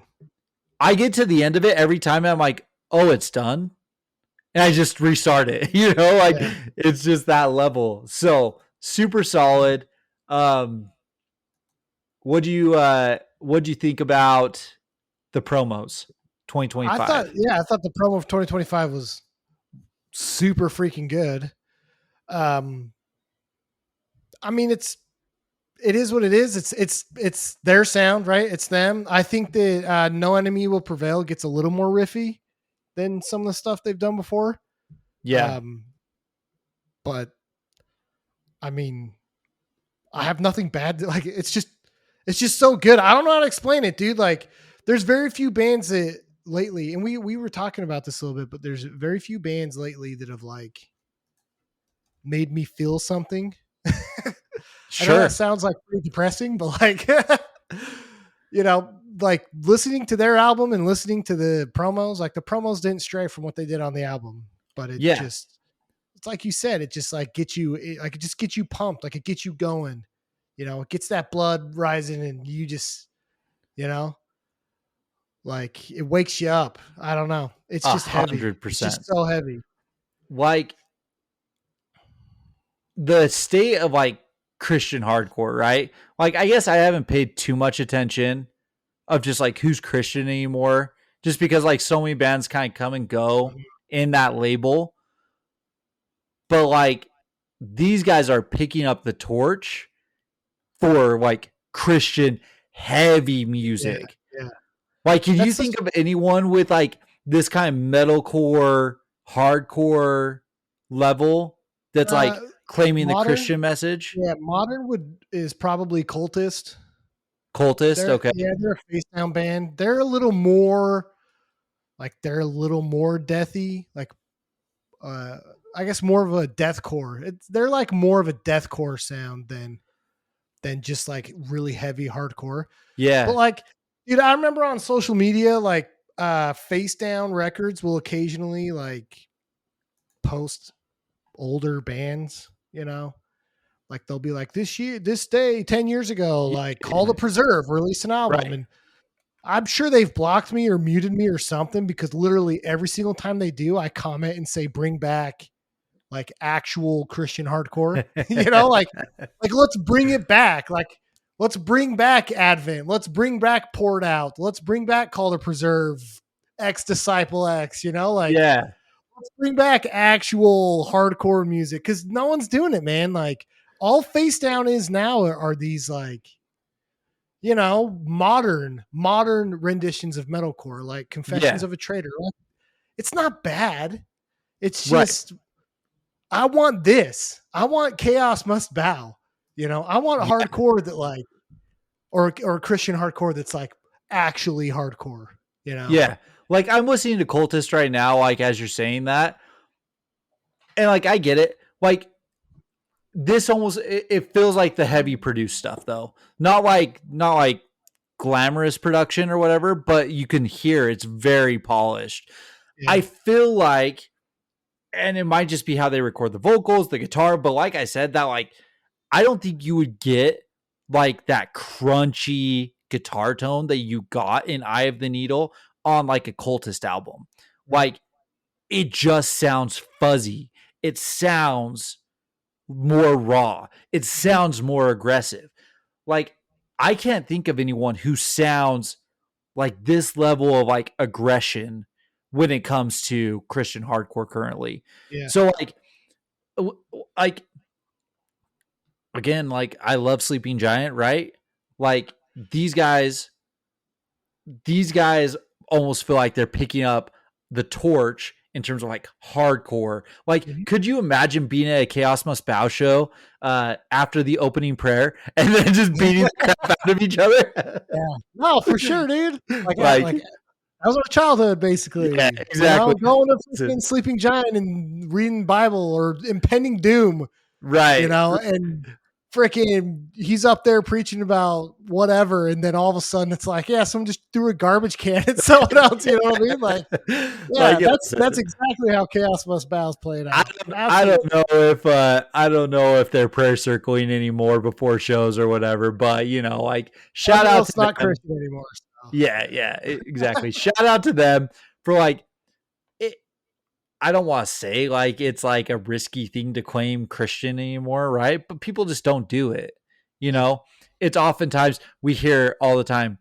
I get to the end of it every time and I'm like, oh, it's done. And I just restart it. Like Yeah. it's just that level. So super solid. Um, what do you think about the promos I 2025? thought the promo of 2025 was super freaking good. Um, I mean, it is what it is. It's their sound, right? It's them. I think that No Enemy Will Prevail gets a little more riffy than some of the stuff they've done before. Yeah, Um, but I mean, I have nothing bad to, like it's just so good. I don't know how to explain it, dude. Like there's very few bands that lately, and we were talking about this a little bit, but there's very few bands lately that have like made me feel something. I know that sure. sounds like pretty depressing, but like like listening to their album and listening to the promos, like the promos didn't stray from what they did on the album, but Yeah, it's like you said, it just like it just gets you pumped, like it gets you going, it gets that blood rising and you just, you know, like it wakes you up. I don't know. It's a just heavy. hundred It's just percent. so heavy. Like the state of like Christian hardcore, right? Like I guess I haven't paid too much attention of just like who's Christian anymore, just because like so many bands kind of come and go in that label. But like these guys are picking up the torch for like Christian heavy Yeah. music. Yeah. Like, can you That's such think of anyone with like this kind of metalcore, hardcore level that's uh like claiming the modern. Christian message? Yeah, modern would is probably cultist. Cultist, okay. They're a face down band. They're a little more they're a little more deathy, like uh I guess more of a deathcore. They're like more of a deathcore sound than just like really heavy hardcore. But Yeah, like, dude, I remember on social media, like Face Down Records will occasionally like post older bands, like they'll be like this day, 10 years ago, like Call yeah, the Preserve released an album. right. And I'm sure they've blocked me or muted me or something because literally every single time they do, I comment and say, bring back like actual Christian hardcore, like let's bring it back. Like, let's bring back Advent. Let's bring back Poured Out. Let's bring back Call the Preserve, X Disciple X, like Yeah, let's bring back actual hardcore music because no one's doing it, man. Like, all Face Down is now are these like, modern renditions of metalcore, like Confessions yeah, of a Traitor. Like, it's not bad. It's right. just I want this. I want Chaos Must Bow. I want a Yeah, hardcore that like or Christian hardcore that's like actually hardcore, you know? yeah. Like I'm listening to Cultist right now, like as you're saying that, and like I get it. Like this almost it feels like the heavy produced stuff though. Not like glamorous production or whatever, but you can hear it's very polished. I Yeah. feel like, and it might just be how they record the vocals, the guitar, but like I said, that like I don't think you would get like that crunchy guitar tone that you got in Eye of the Needle on like a Cultist album. Right. Like it just sounds fuzzy. It sounds more raw. It Mhm. sounds more aggressive. Like I can't think of anyone who sounds like this level of like aggression when it comes to Christian hardcore currently. Yeah. So like again, like I love Sleeping Giant, right? Like these guys almost feel like they're picking up the torch in terms of like hardcore. Like, Mhm. could you imagine being at a Chaos Must Bow show after the opening prayer and then just beating the crap out of each other? Yeah. No, for sure, dude. Like, Like, that was our childhood, yeah, basically. exactly. Going to Listen, freaking Sleeping Giant and reading Bible or Impending Doom, right. and freaking he's up there preaching about whatever, and then all of a sudden it's like, yeah, someone just threw a garbage can at someone else. You know what I mean? Like, Like yeah, it that's exactly how Chaos Must Bow's played I out. don't, I Absolutely. don't know if I don't know if they're prayer circling anymore before shows or whatever, but like shout Well, out it's to not them. Christian anymore. So. Yeah, yeah, exactly. Shout out to them for like it. I don't want to say like it's like a risky thing to claim Christian anymore, right? But people just don't do it. You Yeah. know, it's oftentimes we hear all the time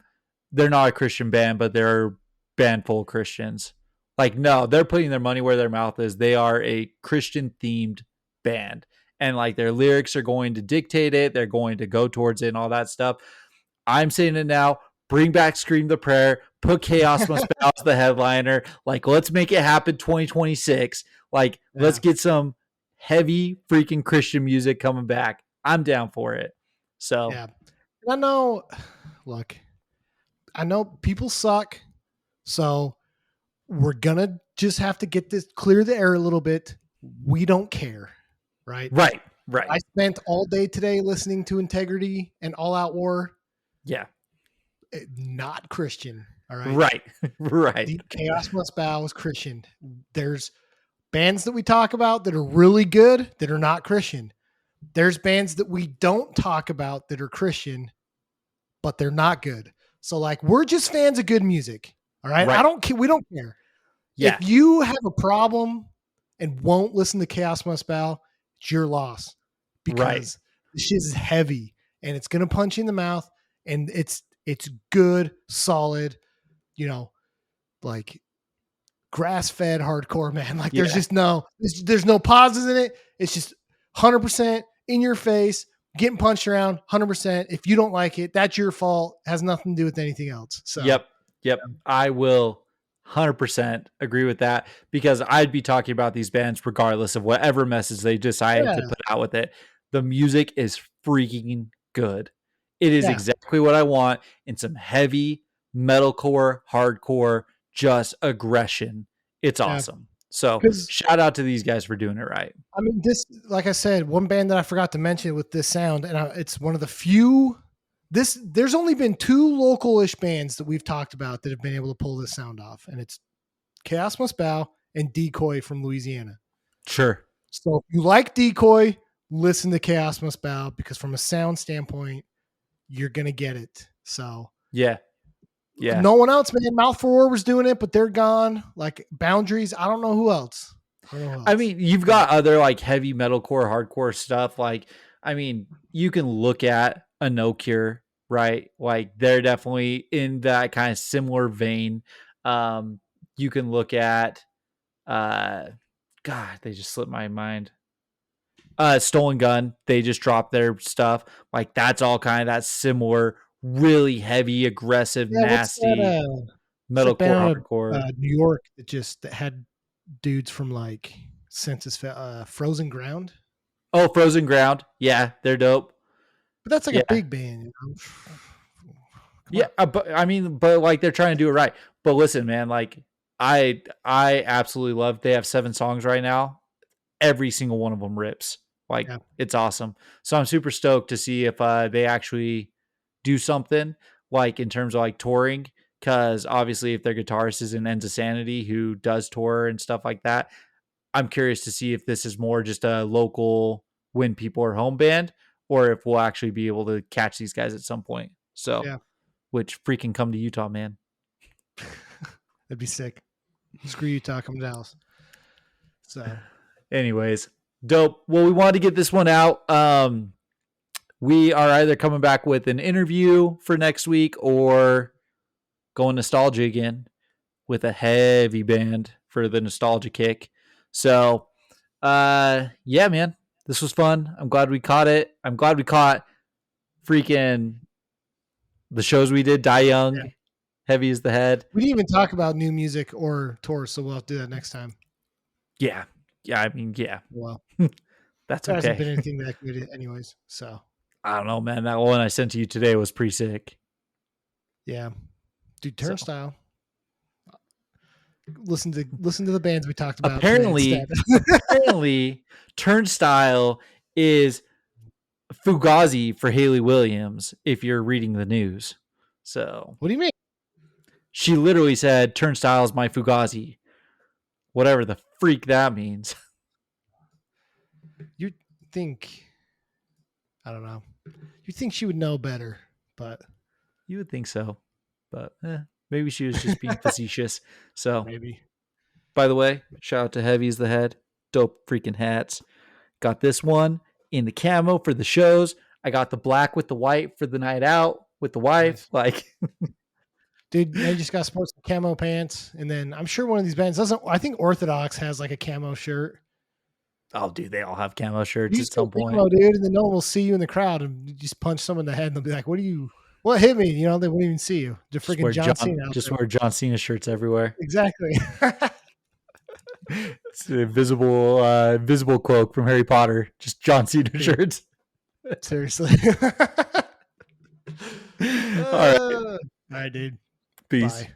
they're not a Christian band, but they're a band full of Christians. Like, no, they're putting their money where their mouth is. They are a Christian themed band. And like their lyrics are going to dictate it. They're going to go towards it and all that stuff. I'm saying it now. Bring back Scream the Prayer. Put Chaos Must Bow as the headliner. Like, let's make it happen 2026. Like, let's Yeah. get some heavy freaking Christian music coming back. I'm down for it. So, Yeah. I know, look, I know people suck. So we're going to just have to get this, clear the air a little bit. We don't care. Right. right, right. I spent all day today listening to Integrity and All Out War. Yeah. Not Christian. All right. Right. Right. The Chaos Must Bow is Christian. There's bands that we talk about that are really good that are not Christian. There's bands that we don't talk about that are Christian, but they're not good. So like we're just fans of good music. All right. Right. I don't care. We don't care. Yeah. If you have a problem and won't listen to Chaos Must Bow, it's your loss because Right. this shit is heavy and it's gonna punch you in the mouth and it's good, solid, like grass-fed hardcore, man. Like there's Yeah. just there's no pauses in it. It's just 100% in your face, getting punched around 100%. If you don't like it, that's your fault. Has nothing to do with anything else. So Yep. I will 100% agree with that because I'd be talking about these bands regardless of whatever message they decide to yeah, put out with it. The music is freaking good. It is yeah, exactly what I want in some heavy metalcore, hardcore, just aggression. It's yeah. awesome. So Because shout out to these guys for doing it right. I mean, this, like I said, one band that I forgot to mention with this sound, and it's one of the few. There's only been two local-ish bands that we've talked about that have been able to pull this sound off, and it's Chaos Must Bow and Decoy from Louisiana. Sure. So if you like Decoy, listen to Chaos Must Bow because from a sound standpoint, you're gonna get it. So Yeah. Yeah. no one else, man. Mouth for War was doing it, but they're gone. Like Boundaries, I don't know who else. I mean, you've got other like heavy metalcore, hardcore stuff. Like, I mean, you can look at a No Cure, right? Like, they're definitely in that kind of similar vein. You can look at, uh, God, they just slipped my mind. Stolen Gun, they just dropped their stuff. Like, that's all kind of that similar, really heavy, aggressive, Yeah, nasty what's that metalcore, band out hardcore. of New York that had dudes from like Frozen Ground? Oh, Frozen Ground. Yeah, they're dope. But that's like a Yeah. big band. Come Yeah, on. but I mean, but like they're trying to do it right. But listen, man, like I absolutely love. They have 7 songs right now. Every single one of them rips. Like Yeah. it's awesome. So I'm super stoked to see if they actually do something like in terms of like touring. Because obviously, if their guitarist is in Ends of Sanity, who does tour and stuff like that, I'm curious to see if this is more just a local when people are home band, or if we'll actually be able to catch these guys at some point. So Yeah. which freaking come to Utah, man. That'd be sick. Screw Utah, come to Dallas. So Anyways, dope. Well, we wanted to get this one out. We are either coming back with an interview for next week or going nostalgia again with a heavy band for the nostalgia kick. So, yeah, man, this was fun. I'm glad we caught it. I'm glad we caught freaking the shows we did. Die Young, yeah. Heavy as the Head. We didn't even talk about new music or tours, so we'll have to do that next time. Yeah. Yeah. I mean, yeah, Well, that's there hasn't been okay. anything that good anyways. So I don't know, man. That one I sent to you today was pretty sick. yeah. Dude, So Turnstile. Listen to the bands we talked about today apparently, instead. apparently, Turnstile is Fugazi for Haley Williams if you're reading the news. So What do you mean? she literally said, "Turnstile's my Fugazi," whatever the freak that means. You think, I don't know. You think she would know better, but You would think so, but maybe she was just being facetious. So, maybe. by the way, shout out to Heavy's the Head. Dope freaking hats. Got this one in the camo for the shows. I got the black with the white for the night out with the wife. Nice. Like, Dude, I just got sports camo pants, and then I'm sure one of these bands doesn't. I think Orthodox has like a camo shirt. oh, dude, they all have camo shirts You at still some point. camo, dude, and then no one will see you in the crowd, and you just punch someone in the head, and they'll be like, "What do you? What hit me?" You know, they won't even see you. The freaking John Cena out Just there. wear John Cena shirts everywhere. Exactly. It's a visible cloak from Harry Potter. Just John Cena shirts. Seriously. All right, All right, dude. peace. Bye.